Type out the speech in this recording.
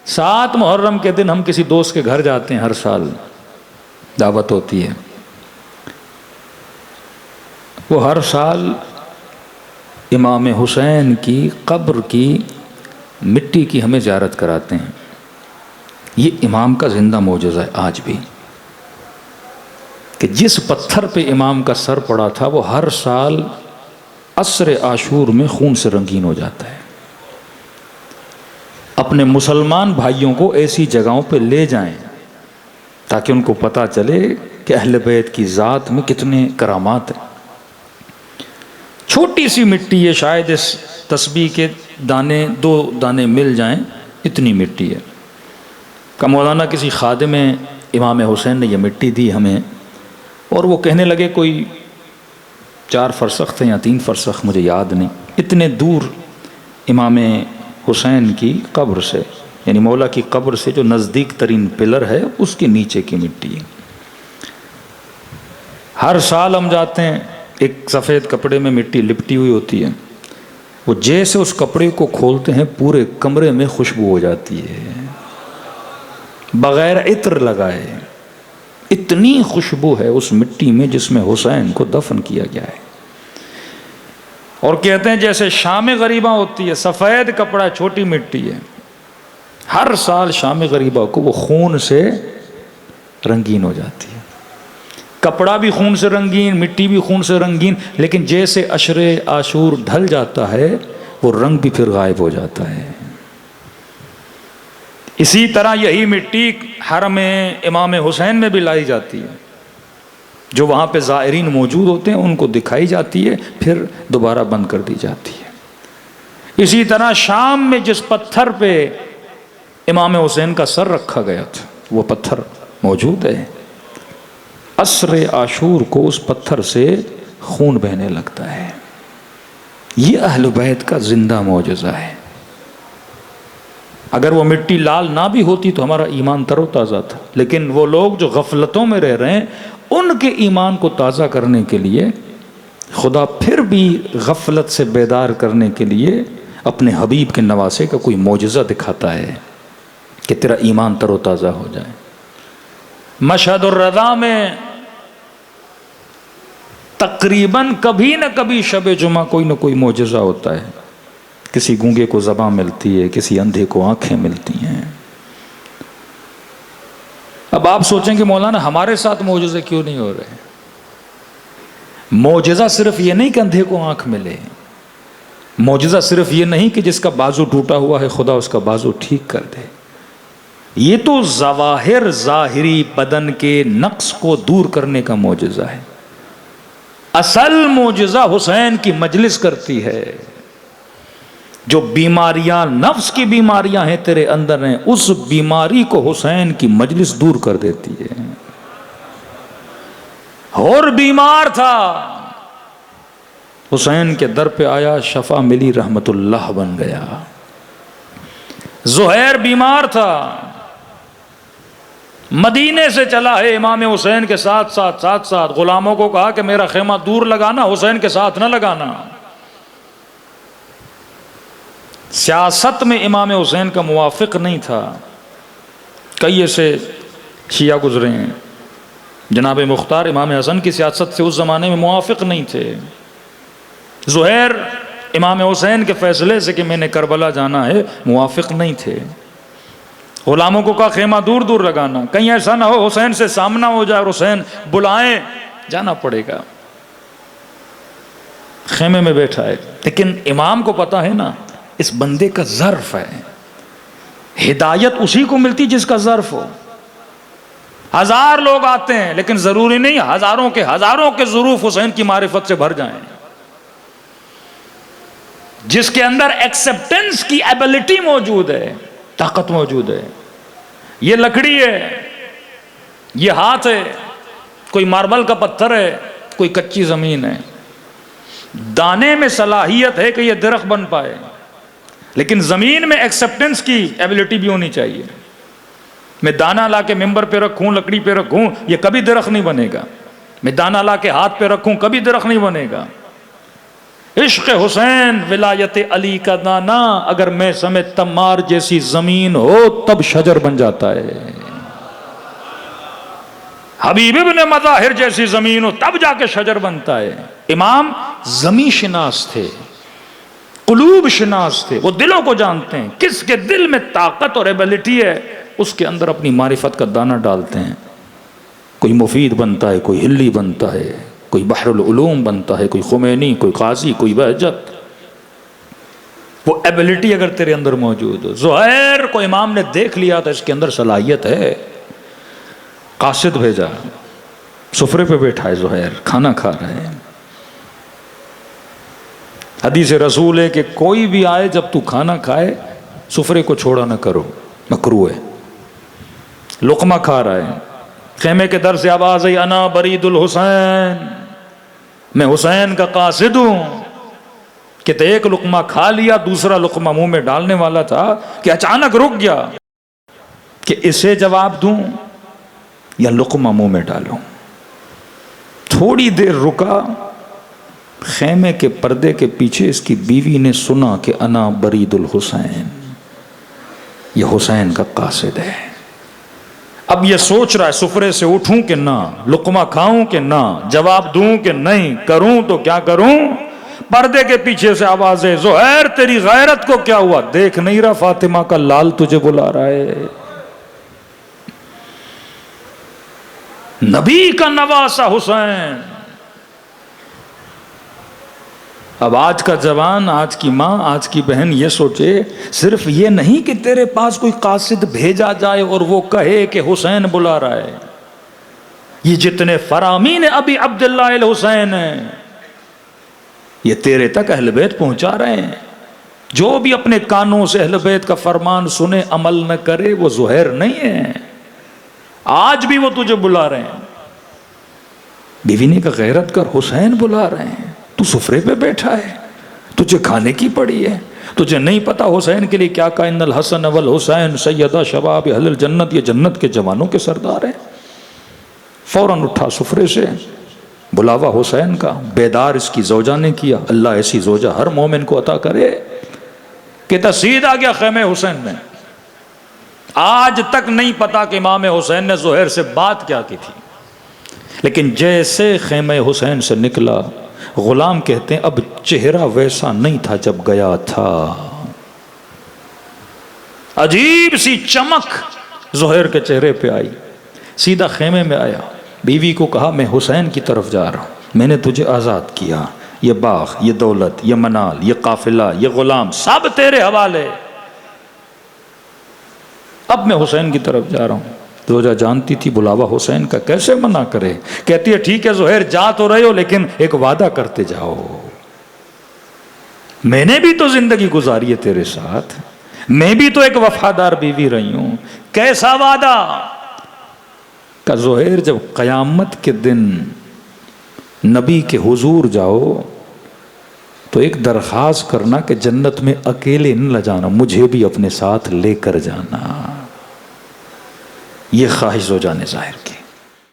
7 محرم کے دن ہم کسی دوست کے گھر جاتے ہیں، ہر سال دعوت ہوتی ہے، وہ ہر سال امام حسین کی قبر کی مٹی کی ہمیں زیارت کراتے ہیں۔ یہ امام کا زندہ معجزہ ہے آج بھی، کہ جس پتھر پہ امام کا سر پڑا تھا وہ ہر سال عصر عاشور میں خون سے رنگین ہو جاتا ہے۔ اپنے مسلمان بھائیوں کو ایسی جگہوں پہ لے جائیں تاکہ ان کو پتہ چلے کہ اہل بیت کی ذات میں کتنے کرامات ہیں۔ چھوٹی سی مٹی ہے، شاید اس تسبیح کے دانے 2 دانے مل جائیں، اتنی مٹی ہے۔ کہ مولانا کسی خادم امام حسین نے یہ مٹی دی ہمیں، اور وہ کہنے لگے کوئی 4 فرسخ تھے یا 3 فرسخ، مجھے یاد نہیں، اتنے دور امام حسین کی قبر سے، یعنی مولا کی قبر سے جو نزدیک ترین پلر ہے اس کے نیچے کی مٹی ہے۔ ہر سال ہم جاتے ہیں، ایک سفید کپڑے میں مٹی لپٹی ہوئی ہوتی ہے، وہ جیسے اس کپڑے کو کھولتے ہیں پورے کمرے میں خوشبو ہو جاتی ہے، بغیر عطر لگائے۔ اتنی خوشبو ہے اس مٹی میں جس میں حسین کو دفن کیا گیا ہے۔ اور کہتے ہیں جیسے شام غریبہ ہوتی ہے، سفید کپڑا، چھوٹی مٹی ہے، ہر سال شام غریبہ کو وہ خون سے رنگین ہو جاتی ہے۔ کپڑا بھی خون سے رنگین، مٹی بھی خون سے رنگین، لیکن جیسے عشر عاشور ڈھل جاتا ہے وہ رنگ بھی پھر غائب ہو جاتا ہے۔ اسی طرح یہی مٹی حرم امام حسین میں بھی لائی جاتی ہے، جو وہاں پہ زائرین موجود ہوتے ہیں ان کو دکھائی جاتی ہے، پھر دوبارہ بند کر دی جاتی ہے۔ اسی طرح شام میں جس پتھر پہ امام حسین کا سر رکھا گیا تھا وہ پتھر موجود ہے، عصر عاشور کو اس پتھر سے خون بہنے لگتا ہے۔ یہ اہل بیت کا زندہ معجزہ ہے۔ اگر وہ مٹی لال نہ بھی ہوتی تو ہمارا ایمان تر و تازہ تھا، لیکن وہ لوگ جو غفلتوں میں رہ رہے ہیں ان کے ایمان کو تازہ کرنے کے لیے خدا پھر بھی غفلت سے بیدار کرنے کے لیے اپنے حبیب کے نواسے کا کوئی معجزہ دکھاتا ہے کہ تیرا ایمان تر و تازہ ہو جائے۔ مشہد الرضا میں تقریباً کبھی نہ کبھی شب جمعہ کوئی نہ کوئی معجزہ ہوتا ہے، کسی گونگے کو زبان ملتی ہے، کسی اندھے کو آنکھیں ملتی ہیں۔ اب آپ سوچیں کہ مولانا ہمارے ساتھ معجزے کیوں نہیں ہو رہے؟ معجزہ صرف یہ نہیں کہ اندھے کو آنکھ ملے، معجزہ صرف یہ نہیں کہ جس کا بازو ٹوٹا ہوا ہے خدا اس کا بازو ٹھیک کر دے۔ یہ تو ظواہر، ظاہری بدن کے نقص کو دور کرنے کا معجزہ ہے۔ اصل معجزہ حسین کی مجلس کرتی ہے۔ جو بیماریاں، نفس کی بیماریاں ہیں تیرے اندر ہیں، اس بیماری کو حسین کی مجلس دور کر دیتی ہے۔ اور بیمار تھا، حسین کے در پہ آیا، شفا ملی، رحمت اللہ بن گیا۔ زہیر بیمار تھا، مدینے سے چلا ہے امام حسین کے ساتھ غلاموں کو کہا کہ میرا خیمہ دور لگانا، حسین کے ساتھ نہ لگانا۔ سیاست میں امام حسین کا موافق نہیں تھا، کئی ایسے شیعہ گزرے ہیں، جناب مختار امام حسن کی سیاست سے اس زمانے میں موافق نہیں تھے۔ زہیر امام حسین کے فیصلے سے کہ میں نے کربلا جانا ہے موافق نہیں تھے۔ غلاموں کو کہا خیمہ دور دور لگانا، کہیں ایسا نہ ہو حسین سے سامنا ہو جائے اور حسین بلائیں، جانا پڑے گا۔ خیمے میں بیٹھا ہے، لیکن امام کو پتا ہے نا اس بندے کا ظرف ہے، ہدایت اسی کو ملتی جس کا ظرف ہو۔ 1000 لوگ آتے ہیں لیکن ضروری نہیں ہزاروں کے ظروف حسین کی معرفت سے بھر جائیں۔ جس کے اندر ایکسپٹنس کی ایبلٹی موجود ہے، طاقت موجود ہے۔ یہ لکڑی ہے، یہ ہاتھ ہے، کوئی ماربل کا پتھر ہے، کوئی کچی زمین ہے۔ دانے میں صلاحیت ہے کہ یہ درخت بن پائے، لیکن زمین میں ایکسپٹنس کی ایبلٹی بھی ہونی چاہیے۔ میں دانا لا کے ممبر پہ رکھوں، لکڑی پہ رکھوں، یہ کبھی درخت نہیں بنے گا۔ میں دانا لا کے ہاتھ پہ رکھوں، کبھی درخت نہیں بنے گا۔ عشق حسین ولایت علی کا دانا اگر میں سمیت تمار جیسی زمین ہو تب شجر بن جاتا ہے، حبیب ابن مظاہر جیسی زمین ہو تب جا کے شجر بنتا ہے۔ امام زمین شناس تھے، قلوب شناس تھے، وہ دلوں کو جانتے ہیں، کس کے دل میں طاقت اور ایبلٹی ہے اس کے اندر اپنی معرفت کا دانہ ڈالتے ہیں۔ کوئی مفید بنتا ہے، کوئی ہلی بنتا ہے، کوئی بحر العلوم بنتا ہے، کوئی خمینی، کوئی قاضی، کوئی بہجت۔ وہ ایبلٹی اگر تیرے اندر موجود ہو۔ زہیر کو امام نے دیکھ لیا تھا اس کے اندر صلاحیت ہے، قاصد بھیجا، سفرے پہ بیٹھا ہے زہیر، کھانا کھا رہے ہیں۔ حدیث رسول ہے کہ کوئی بھی آئے جب تو کھانا کھائے سفرے کو چھوڑا نہ کرو، مکروہ ہے۔ لقمہ کھا رہا ہے، خیمے کے در سے آواز آئی انا برید الحسین، میں حسین کا قاصد ہوں۔ کہ تو ایک لقمہ کھا لیا، دوسرا لقمہ منہ میں ڈالنے والا تھا کہ اچانک رک گیا کہ اسے جواب دوں یا لقمہ منہ میں ڈالوں۔ تھوڑی دیر رکا، خیمے کے پردے کے پیچھے اس کی بیوی نے سنا کہ انا برید الحسین، یہ حسین کا قاصد ہے۔ اب یہ سوچ رہا ہے سفرے سے اٹھوں کہ نہ، لقمہ کھاؤں کہ نہ، جواب دوں کہ نہیں، کروں تو کیا کروں۔ پردے کے پیچھے سے آواز ہے زہیر تیری غیرت کو کیا ہوا، دیکھ نہیں رہا فاطمہ کا لال تجھے بلا رہا ہے، نبی کا نواسا حسین۔ اب آج کا جوان، آج کی ماں، آج کی بہن یہ سوچے صرف یہ نہیں کہ تیرے پاس کوئی قاصد بھیجا جائے اور وہ کہے کہ حسین بلا رہا ہے، یہ جتنے فرامین ابی عبداللہ الحسین ہیں یہ تیرے تک اہل بیت پہنچا رہے ہیں۔ جو بھی اپنے کانوں سے اہل بیت کا فرمان سنے عمل نہ کرے وہ زہیر نہیں ہے، آج بھی وہ تجھے بلا رہے ہیں۔ بیوی نے کہا غیرت کر، حسین بلا رہے ہیں، تو سفرے پہ بیٹھا ہے، تجھے کھانے کی پڑی ہے، تجھے نہیں پتا حسین کے لیے کیا کہا، ان الحسن والحسین سیدہ شباب اہل الجنت، یہ جنت کے جوانوں کے سردار ہیں۔ فوراً اٹھا سفرے سے، بلاوا حسین کا، بیدار اس کی زوجہ نے کیا۔ اللہ ایسی زوجہ ہر مومن کو عطا کرے کہ تسید آ گیا خیمہ حسین میں۔ آج تک نہیں پتا کہ امام حسین نے زہیر سے بات کیا کی تھی، لیکن جیسے خیمہ حسین سے نکلا، غلام کہتے ہیں اب چہرہ ویسا نہیں تھا جب گیا تھا، عجیب سی چمک زہیر کے چہرے پہ آئی۔ سیدھا خیمے میں آیا، بیوی کو کہا میں حسین کی طرف جا رہا ہوں، میں نے تجھے آزاد کیا، یہ باغ، یہ دولت، یہ منال، یہ قافلہ، یہ غلام سب تیرے حوالے، اب میں حسین کی طرف جا رہا ہوں۔ زوجہ جانتی تھی بلاوا حسین کا، کیسے منع کرے، کہتی ہے ٹھیک ہے زہیر جا تو رہے ہو لیکن ایک وعدہ کرتے جاؤ، میں نے بھی تو زندگی گزاری ہے تیرے ساتھ، میں بھی تو ایک وفادار بیوی رہی ہوں، کیسا وعدہ؟ کہ زہیر جب قیامت کے دن نبی کے حضور جاؤ تو ایک درخواست کرنا کہ جنت میں اکیلے نہ جانا، مجھے بھی اپنے ساتھ لے کر جانا۔ یہ خواہش زوجہ نے ظاہر کی۔